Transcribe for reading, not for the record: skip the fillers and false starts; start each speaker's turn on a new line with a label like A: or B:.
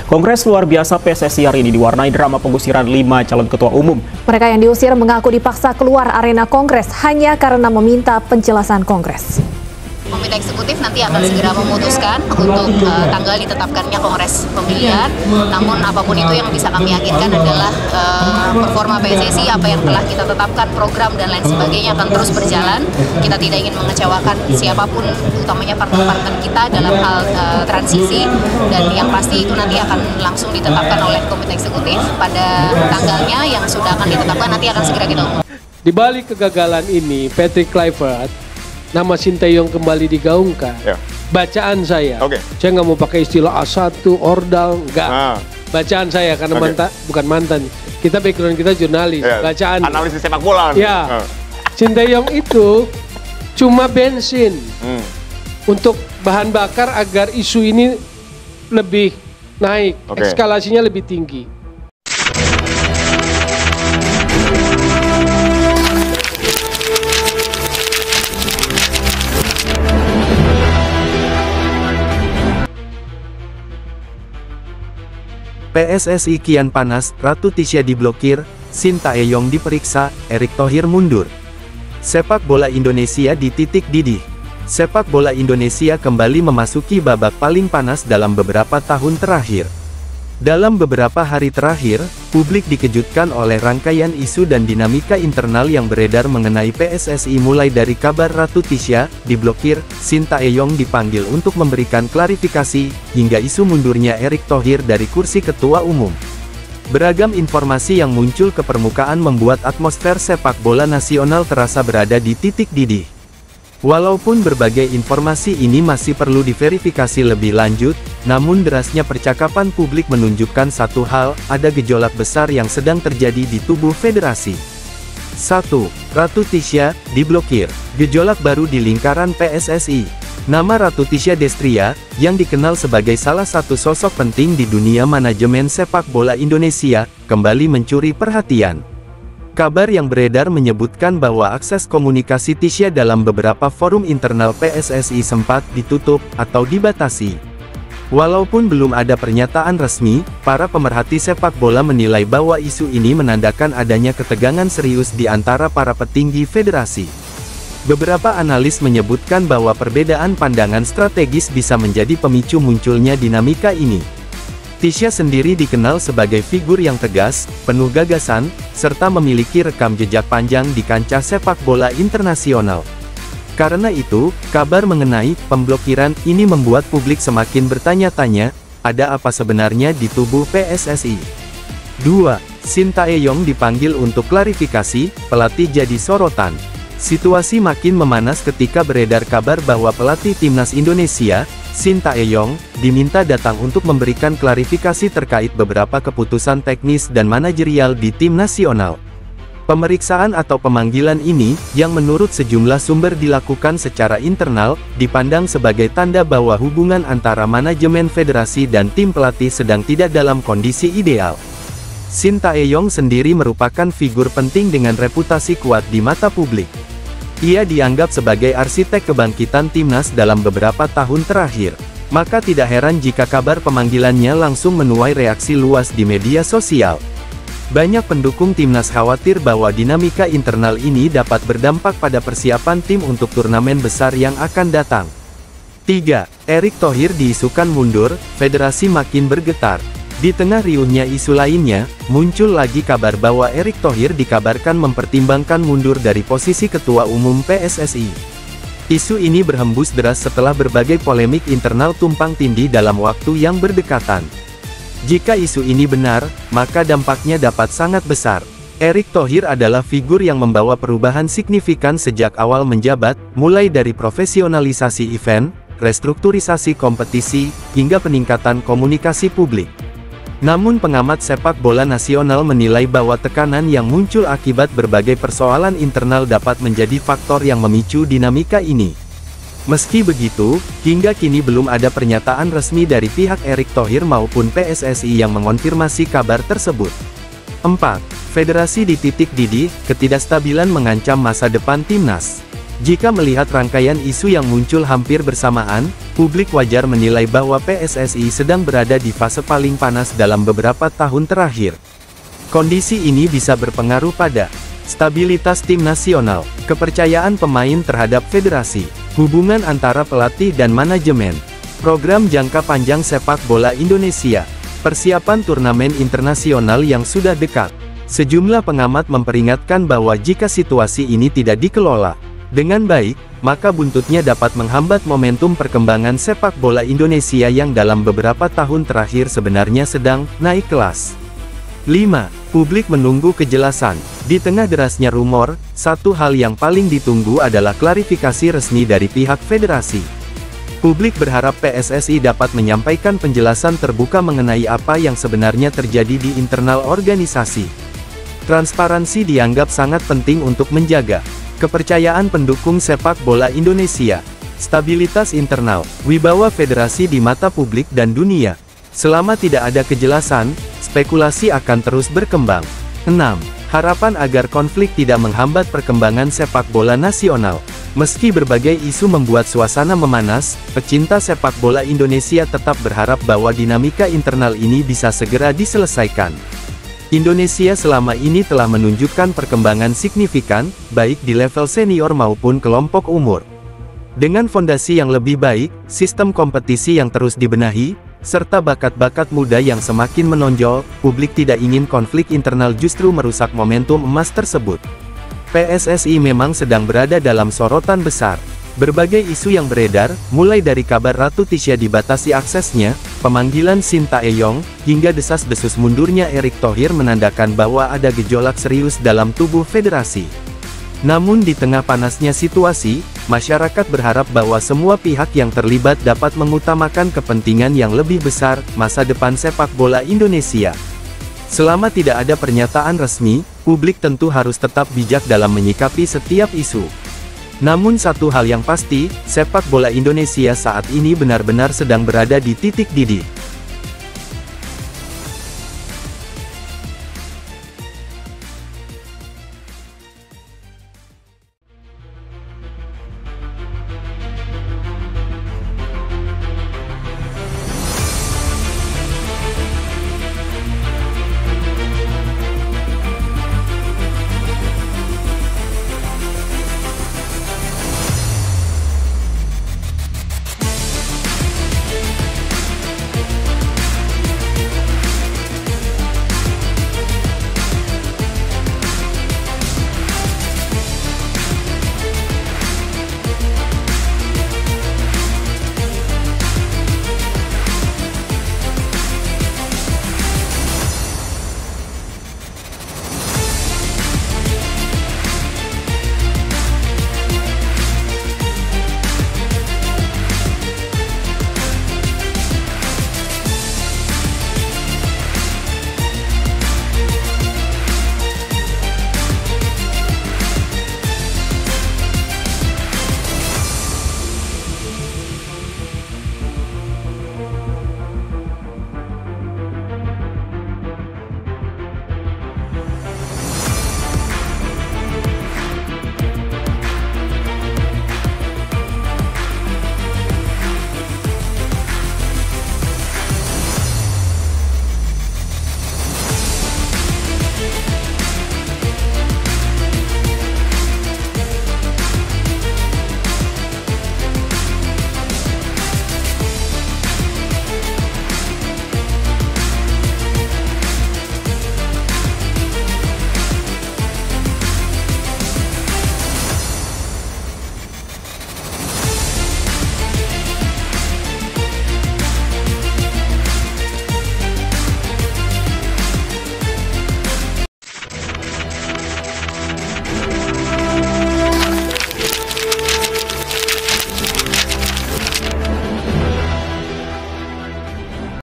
A: Kongres luar biasa PSSI hari ini diwarnai drama pengusiran 5 calon ketua umum.
B: Mereka yang diusir mengaku dipaksa keluar arena Kongres hanya karena meminta penjelasan Kongres.
C: Komite eksekutif nanti akan segera memutuskan untuk tanggal ditetapkannya Kongres pemilihan. Namun apapun itu yang bisa kami yakinkan adalah performa PSSI, apa yang telah kita tetapkan, program dan lain sebagainya akan terus berjalan. Kita tidak ingin mengecewakan siapapun, utamanya partner-partner kita dalam hal transisi. Dan yang pasti itu nanti akan langsung ditetapkan oleh Komite Eksekutif pada tanggalnya yang sudah akan ditetapkan, nanti akan segera kita umumkan.
D: Di balik kegagalan ini, Patrick Kluivert, nama Sinteyong kembali digaungkan. Ya. Bacaan saya, saya nggak mau pakai istilah A1, ordal, enggak. Bacaan saya, karena bukan mantan. Kita background kita jurnalis, bacaan.
E: Analisis sepak bola.
D: Ya, Sinteyong itu cuma bensin untuk bahan bakar agar isu ini lebih naik, eskalasinya lebih tinggi.
F: PSSI kian panas, Ratu Tisha diblokir, Sintayong diperiksa, Erick Thohir mundur. Sepak bola Indonesia di titik didih. Sepak bola Indonesia kembali memasuki babak paling panas dalam beberapa tahun terakhir. Dalam beberapa hari terakhir, publik dikejutkan oleh rangkaian isu dan dinamika internal yang beredar mengenai PSSI, mulai dari kabar Ratu Tisha diblokir, Sintayong dipanggil untuk memberikan klarifikasi, hingga isu mundurnya Erick Thohir dari kursi ketua umum. Beragam informasi yang muncul ke permukaan membuat atmosfer sepak bola nasional terasa berada di titik didih. Walaupun berbagai informasi ini masih perlu diverifikasi lebih lanjut, namun derasnya percakapan publik menunjukkan satu hal, ada gejolak besar yang sedang terjadi di tubuh federasi. 1. Ratu Tisha diblokir. Gejolak baru di lingkaran PSSI. Nama Ratu Tisha Destria, yang dikenal sebagai salah satu sosok penting di dunia manajemen sepak bola Indonesia, kembali mencuri perhatian. Kabar yang beredar menyebutkan bahwa akses komunikasi Tisha dalam beberapa forum internal PSSI sempat ditutup atau dibatasi. Walaupun belum ada pernyataan resmi, para pemerhati sepak bola menilai bahwa isu ini menandakan adanya ketegangan serius di antara para petinggi federasi. Beberapa analis menyebutkan bahwa perbedaan pandangan strategis bisa menjadi pemicu munculnya dinamika ini. Tisha sendiri dikenal sebagai figur yang tegas, penuh gagasan, serta memiliki rekam jejak panjang di kancah sepak bola internasional. Karena itu, kabar mengenai pemblokiran ini membuat publik semakin bertanya-tanya, ada apa sebenarnya di tubuh PSSI? 2. Sintayong dipanggil untuk klarifikasi, pelatih jadi sorotan. Situasi makin memanas ketika beredar kabar bahwa pelatih timnas Indonesia, Sintayong, diminta datang untuk memberikan klarifikasi terkait beberapa keputusan teknis dan manajerial di tim nasional. Pemeriksaan atau pemanggilan ini, yang menurut sejumlah sumber dilakukan secara internal, dipandang sebagai tanda bahwa hubungan antara manajemen federasi dan tim pelatih sedang tidak dalam kondisi ideal. Sintayong sendiri merupakan figur penting dengan reputasi kuat di mata publik. Ia dianggap sebagai arsitek kebangkitan timnas dalam beberapa tahun terakhir. Maka tidak heran jika kabar pemanggilannya langsung menuai reaksi luas di media sosial. Banyak pendukung timnas khawatir bahwa dinamika internal ini dapat berdampak pada persiapan tim untuk turnamen besar yang akan datang. 3. Erick Thohir diisukan mundur, federasi makin bergetar. Di tengah riuhnya isu lainnya, muncul lagi kabar bahwa Erick Thohir dikabarkan mempertimbangkan mundur dari posisi Ketua Umum PSSI. Isu ini berhembus deras setelah berbagai polemik internal tumpang tindih dalam waktu yang berdekatan. Jika isu ini benar, maka dampaknya dapat sangat besar. Erick Thohir adalah figur yang membawa perubahan signifikan sejak awal menjabat, mulai dari profesionalisasi event, restrukturisasi kompetisi, hingga peningkatan komunikasi publik. Namun pengamat sepak bola nasional menilai bahwa tekanan yang muncul akibat berbagai persoalan internal dapat menjadi faktor yang memicu dinamika ini. Meski begitu, hingga kini belum ada pernyataan resmi dari pihak Erick Thohir maupun PSSI yang mengonfirmasi kabar tersebut. 4. Federasi di titik didih, ketidakstabilan mengancam masa depan timnas. Jika melihat rangkaian isu yang muncul hampir bersamaan, publik wajar menilai bahwa PSSI sedang berada di fase paling panas dalam beberapa tahun terakhir. Kondisi ini bisa berpengaruh pada stabilitas tim nasional, kepercayaan pemain terhadap federasi, hubungan antara pelatih dan manajemen, program jangka panjang sepak bola Indonesia, persiapan turnamen internasional yang sudah dekat. Sejumlah pengamat memperingatkan bahwa jika situasi ini tidak dikelola dengan baik, maka buntutnya dapat menghambat momentum perkembangan sepak bola Indonesia yang dalam beberapa tahun terakhir sebenarnya sedang naik kelas. 5. Publik menunggu kejelasan. Di tengah derasnya rumor, satu hal yang paling ditunggu adalah klarifikasi resmi dari pihak federasi. Publik berharap PSSI dapat menyampaikan penjelasan terbuka mengenai apa yang sebenarnya terjadi di internal organisasi. Transparansi dianggap sangat penting untuk menjaga kepercayaan pendukung sepak bola Indonesia, stabilitas internal, wibawa federasi di mata publik dan dunia. Selama tidak ada kejelasan, spekulasi akan terus berkembang. 6. Harapan agar konflik tidak menghambat perkembangan sepak bola nasional. Meski berbagai isu membuat suasana memanas, pecinta sepak bola Indonesia tetap berharap bahwa dinamika internal ini bisa segera diselesaikan. Indonesia selama ini telah menunjukkan perkembangan signifikan, baik di level senior maupun kelompok umur. Dengan fondasi yang lebih baik, sistem kompetisi yang terus dibenahi, serta bakat-bakat muda yang semakin menonjol, publik tidak ingin konflik internal justru merusak momentum emas tersebut. PSSI memang sedang berada dalam sorotan besar. Berbagai isu yang beredar, mulai dari kabar Ratu Tisha dibatasi aksesnya, pemanggilan Shin Tae-yong, hingga desas-desus mundurnya Erick Thohir menandakan bahwa ada gejolak serius dalam tubuh federasi. Namun di tengah panasnya situasi, masyarakat berharap bahwa semua pihak yang terlibat dapat mengutamakan kepentingan yang lebih besar, masa depan sepak bola Indonesia. Selama tidak ada pernyataan resmi, publik tentu harus tetap bijak dalam menyikapi setiap isu. Namun satu hal yang pasti, sepak bola Indonesia saat ini benar-benar sedang berada di titik didih.